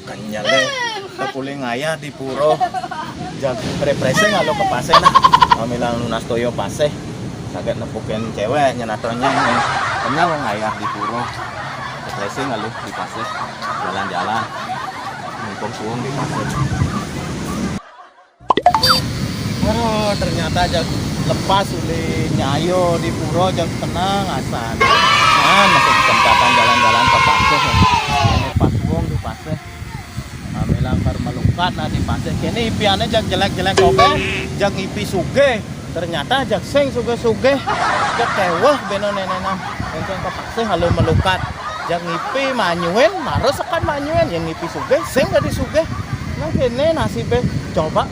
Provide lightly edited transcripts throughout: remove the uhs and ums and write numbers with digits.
kenyal tapuli ngaya di puro jag represe ngalo ke pase nah kamilang lunas toyo pase saged nepukin cewek nyenatonya kenyal ngaya di puro represe ngalo di pase jalan-jalan mumpung suung di pase. Aduh, ternyata jag lepas uli nyayo di puro jag tenang asan masuk kesempatan jalan-jalan ke pase ini pas suung di pase kamilang kar melukat nah di pase kini ipiannya jag jelek-jelek oke jag ipi suge ternyata jag sing suge-suge jag kewah beno nenenam yang ke pase halu melukat jag ngipi manyuen marah sekan manyuen yang ngipi suge sing gak disuge nah kini nasibnya coba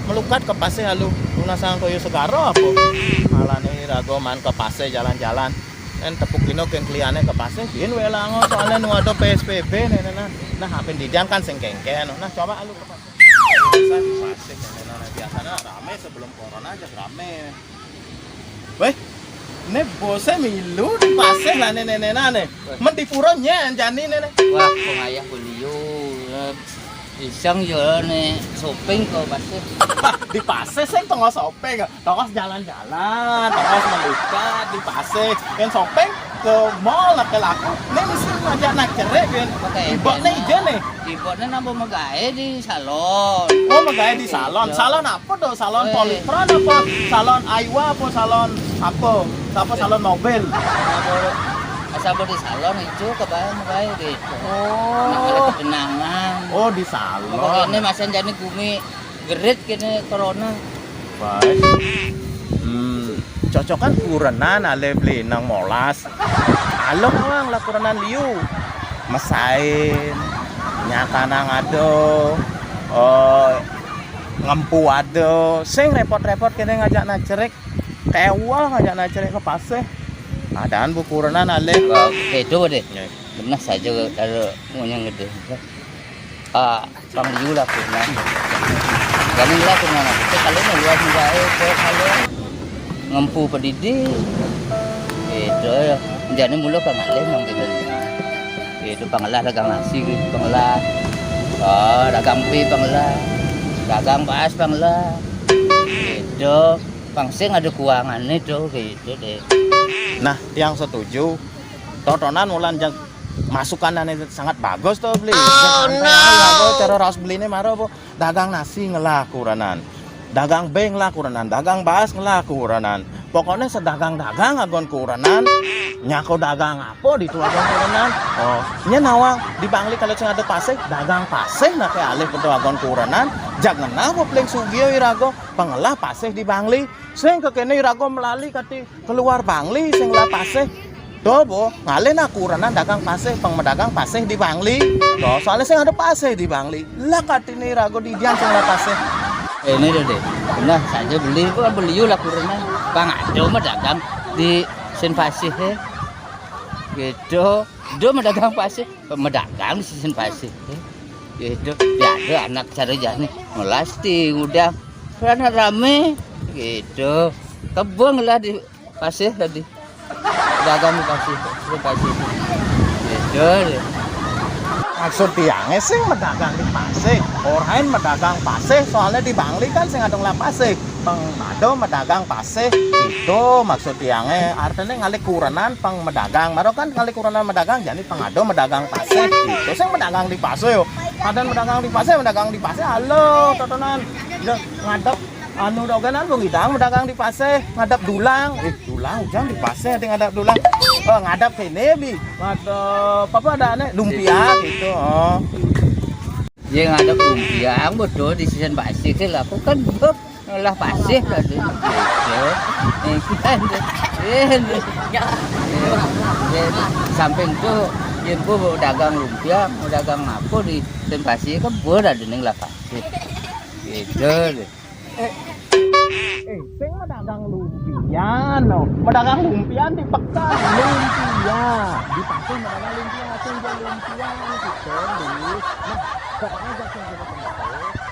melukat ke pase halu lunasan toyo segaro apa malah nih ragoman ke pase jalan-jalan dan tepuk kino ke kliane ke pase bikin welango soalnya nu ada PSBB nenena nah hapen didian kan sing kengken nah coba alu ke pase biasa di pase nenena biasanya rame sebelum corona aja rame weh ini bose milu di pase lah nenena nih men di puro nyen jani nene wah pengayah beliau iseng yo nih shopping ke pase di pase sih tengah shopping tengah jalan-jalan tengah melukat di pase yang shopping ke mall ke laku ini mesti ngajak nak cerai kan ibotnya ije nih ibotnya nambah megawe di salon oh megawe di salon salon apa tuh salon Politron apa salon Aiwa apa salon apa salon mobil asal di salon itu kebayang gitu oh kenangan oh di salon ini masih jadi gumi gerit kini corona baik cocokan kurenan ale beli nang molas alo awang lah kurenan liu mesain nyata nang ado ngempu ado sing repot-repot kini ngajak nacerek kewal ngajak nacerek ke pase adaan bu kurenan ale itu deh benar saja kalau mau yang gede bang liu lah kurenan galing lah kurenan itu kalau mau luas enggak kalau ngempu pendidik itu jadi mulu kang ale nang itu panglah dagang nasi panglah dagang pi panglah dagang baas panglah itu pangsing ada keuangan itu gitu deh. Nah yang setuju tontonan mulan yang masukannya sangat bagus tuh beli cara ras beli ini marah dagang nasi ngelah kurenan dagang beng lah kurenan dagang baas ngelah kurenan pokoknya sedagang-dagang agon kurenan nyako dagang apa di tu agon kurenan oh nya nawang di Bangli kalau sing ada paseh dagang paseh nah kayak alih kudu agon kurenan jangan apa pleng sugio irago pengelah paseh di Bangli sing kekene irago melali kati keluar Bangli sing lah paseh Dobo, ngalih nak kurenan dagang paseh, pengmedagang paseh di Bangli. Doh, soalnya saya ada paseh di Bangli. Lah katini rago di dian sing paseh. Ini deh, benar saja beli lah kurenan. Bang ada medagang di Sen Pasih gitu. Do medagang paseh, medagang di Sen Pasih. Gitu. Ya ada anak cari jani, melasti udah karena rame gitu. Kebun lah di paseh tadi. Dagang dikasih gitu maksud tiangnya sih medagang di paseh orang medagang paseh soalnya di Bangli kan sing adong lah paseh pengado medagang paseh itu maksud tiangnya artinya ngalih kurenan peng medagang maro kan ngalih kurenan medagang jadi pengado medagang paseh itu sing medagang di paseh yo ada medagang di paseh halo tontonan ngadep anu doganan bung idang medagang di paseh ngadap dulang dulang ujang di paseh ada ngadap dulang ngadap ini bi ngadap apa ada nih lumpia gitu dia ngadap lumpia betul di Sen Pasih lah aku kan lah pasih tadi samping tuh ibu dagang lumpia dagang apa di Sen Pasih kan ada ning lah pasih gitu sing medagang lumpian medagang lumpian di pekan lumpia di pasar medagang lumpia sing lumpia gitu beli nah pokoknya jaksa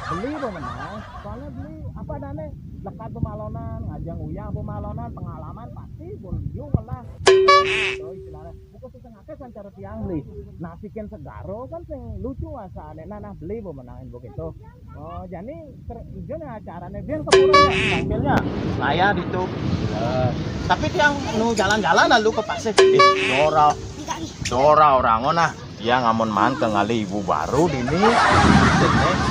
beli dong menang soalnya beli apa dane lekat pemalonan ngajang uyang pemalonan pengalaman pasti boliu lah itu istilahnya bukan setengah kan cara tiang beli nasiken segaro kan sing lucu asa nek nah beli bo menangin begitu. Oh jadi ijo nih acaranya biar kepuranya tampilnya saya itu. Tapi tiang nu jalan-jalan lalu ke pasir Dora orang nah dia ngamun man ke ngali ibu baru dini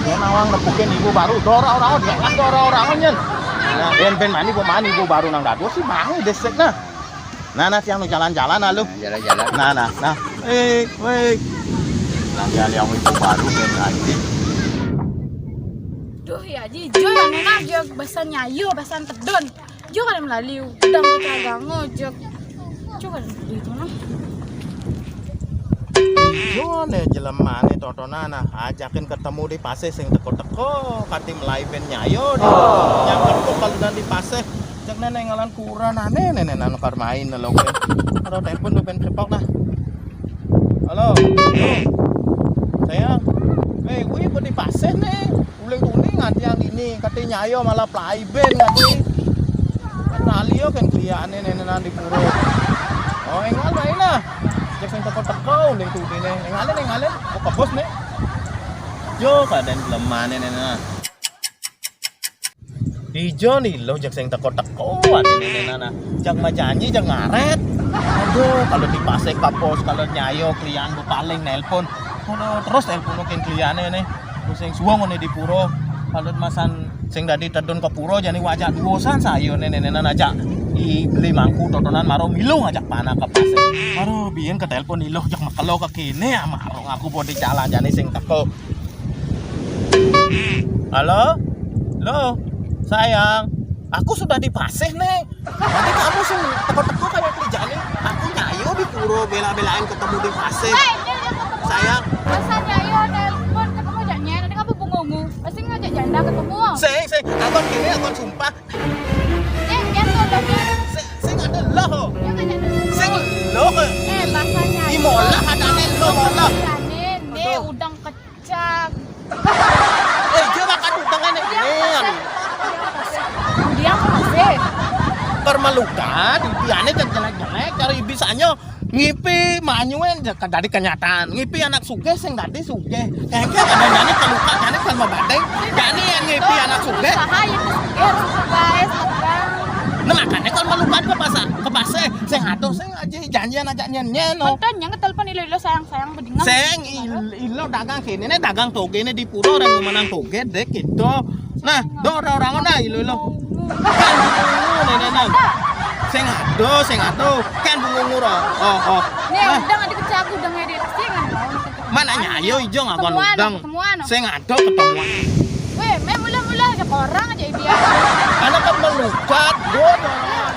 dia nawang nepukin ibu baru Dora orang dia kan Dora orangnya nah ben mani ibu baru nang dadu sih bangi desek nah tiang nu jalan-jalan lalu Jalan-jalan. nah weh nah dia yang ibu baru ben lagi Duh ya Ji, Jo yang enak Jo basan nyayo, basan tedon. Jo kan melalui udang ke cagango Jo. Jo kan beli itu nah. Yo ne jelema ne totona nah ajakin ketemu di pasir sing teko-teko kati melai ben nyayo yang ketuk kalau dan di pasir cek nene ngalan kurang nane nanu kar main lo ke karo telepon ben cepok nah halo sayang wih di pasir nih uling nganti yang ini kati nyayo malah pelai ben nganti nalio kan kliane nene di puro oh engal main nah cek sing teko-teko uling tudine engalen kok kebos nih jo kaden lemane nene Ijo nih lo jak sing teko-teko ade nana. Jak majanji jak ngaret. Aduh, kalau di pasek kapos, kalau nyayo klian bu paling nelpon. Aduh, terus nelpon ken kliane nih. Terus sing suwong ngene di puro. Kalau masan sing dadi tedon ke puro jani wajah duosan sayo nene aja. I beli mangku totonan maro milu ngajak panah ke pasek. Aduh, biyen ke telepon ilo jak makelo ke kene amarong aku bodi jalan jani sing teko. Halo? Halo? Sayang, aku sudah di pasir nih. Nanti kamu sih teko-teko kayak kerjaan aku nyayo di puro bela-belain ketemu di pasir. Sayang, Basan nyayo telepon ketemu jangan nanti kamu bungungu. Pasti ngajak janda ketemu. sing, akon kiri akon sumpah. Jangan tuh lagi. Sing ada loh. Jangan jangan. Sing loh. Basan nyayo. Di mola ada nih lo mola. Nih udang kecak. Dia makan udang ini. Dia masih. Permelukan, impiannya jelek-jelek, cari bisanya ngipi manyuen dari kenyataan ngipi anak suge sing dadi suge kayaknya kadang-kadang keluka jane kan mabadeng jane yang ngipi anak suge Usaha itu guys, tegang. nah makanya kan melukan ke pasar sing atuh sing aja janjian aja nyen no Konten yang telepon ilo sayang bedingan. sing ilo dagang kene ne dagang toge ne di puro orang menang toge dek gitu nah do orang nah ilo kan nene sing atuh kan bungu ro oh Nih udang ada kecak udang edit sih kan mana nyayo ijo ngakon udang ketemuan. sing atuh ketemuan Weh, mula-mula ada orang aja dia. anak kan melukat bodoh